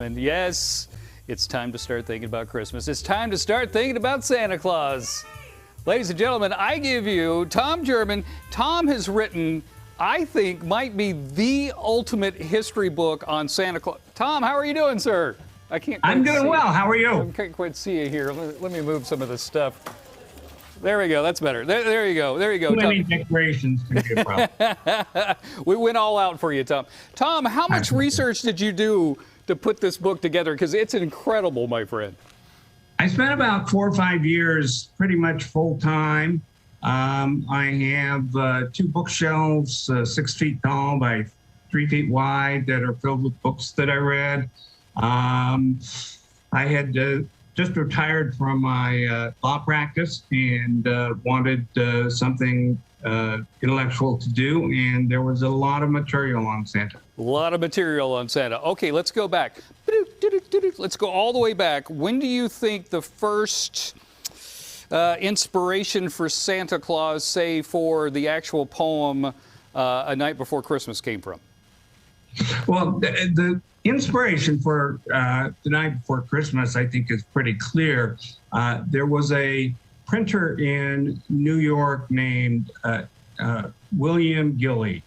And yes, it's time to start thinking about Christmas. It's time to start thinking about Santa Claus. Ladies and gentlemen, I give you Tom Jerman. Tom has written, I think, might be the ultimate history book on Santa Claus. Tom, how are you doing, sir? I'm doing well. How are you? I can't quite see you here. Let me move some of this stuff. There we go. That's better. There you go. There you go. Too many decorations can be a problem. We went all out for you, Tom. Tom, how much research did you do to put this book together? Because it's incredible, my friend. I spent about 4 or 5 years pretty much full time. I have 2 bookshelves, 6 feet tall by 3 feet wide, that are filled with books that I read. I had just retired from my law practice and wanted something intellectual to do, and there was a lot of material on Santa. A lot of material on Santa. Okay, let's go back. Let's go all the way back. When do you think the first inspiration for Santa Claus, say for the actual poem A Night Before Christmas, came from? Well, the inspiration for The Night Before Christmas, I think, is pretty clear. There was a printer in New York named William Gilley.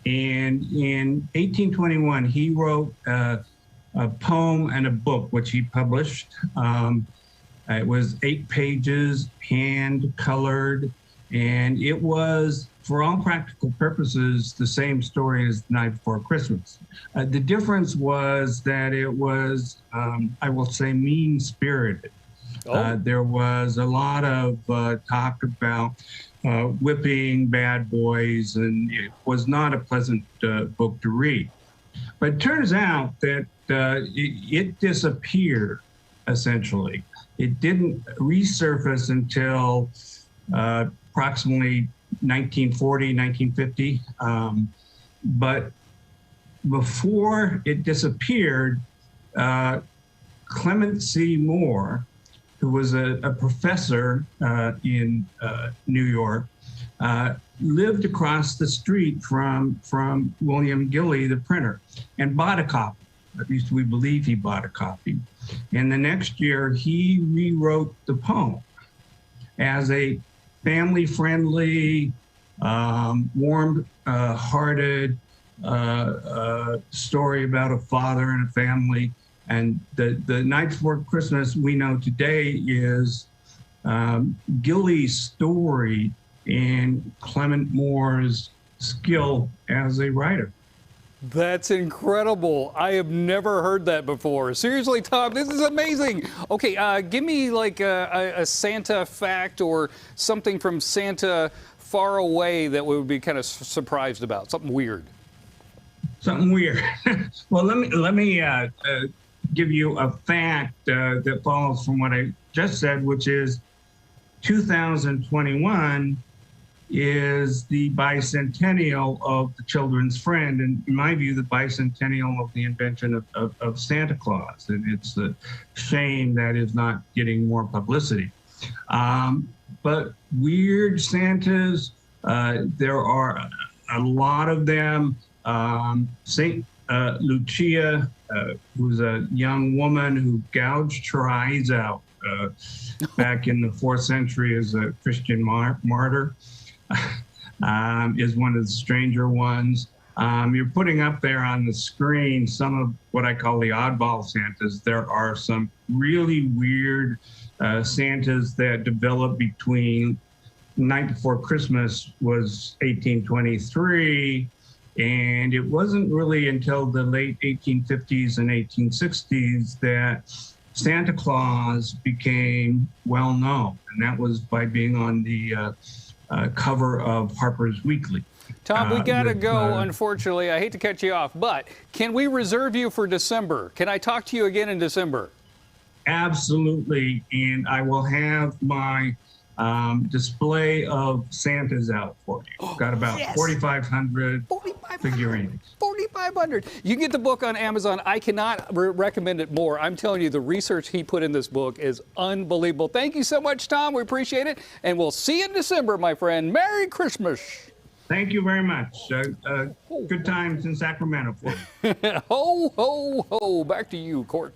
And in 1821, he wrote a poem and a book, which he published. It was 8 pages, hand-colored, and it was, for all practical purposes, the same story as The Night Before Christmas. The difference was that it was, I will say, mean-spirited. There was a lot of talk about whipping bad boys, and it was not a pleasant book to read. But it turns out that it disappeared, essentially. It didn't resurface until approximately 1940, 1950. But before it disappeared, Clement C. Moore, who was a professor in New York, lived across the street from William Gilley, the printer, and bought a copy. At least we believe he bought a copy. And the next year, he rewrote the poem as a family-friendly, warm-hearted story about a father and a family. And the Night Before Christmas we know today is Gilley's story and Clement Moore's skill as a writer. That's incredible. I have never heard that before. Seriously, Tom, this is amazing. Okay, give me like a Santa fact or something from Santa far away that we would be kind of surprised about, something weird. Something weird. Well, let me give you a fact that follows from what I just said, which is 2021 is the bicentennial of the children's friend, and in my view, the bicentennial of the invention of Santa Claus. And it's a shame that is not getting more publicity. But weird Santas, there are a lot of them. Saint Lucia, who's a young woman who gouged her eyes out back in the 4th century as a Christian martyr, is one of the stranger ones. You're putting up there on the screen some of what I call the oddball Santas. There are some really weird Santas that developed between Night Before Christmas was 1823, and it wasn't really until the late 1850s and 1860s that Santa Claus became well known, and that was by being on the cover of Harper's Weekly. Tom, we gotta go, unfortunately. I hate to cut you off, but can we reserve you for December? Can I talk to you again in December? Absolutely, and I will have my display of Santas out for you. Got about 4,500 figurines. 4,500. You can get the book on Amazon. I cannot recommend it more. I'm telling you, the research he put in this book is unbelievable. Thank you so much, Tom. We appreciate it. And we'll see you in December, my friend. Merry Christmas. Thank you very much. Good times in Sacramento for you. Ho, ho, ho. Back to you, Court.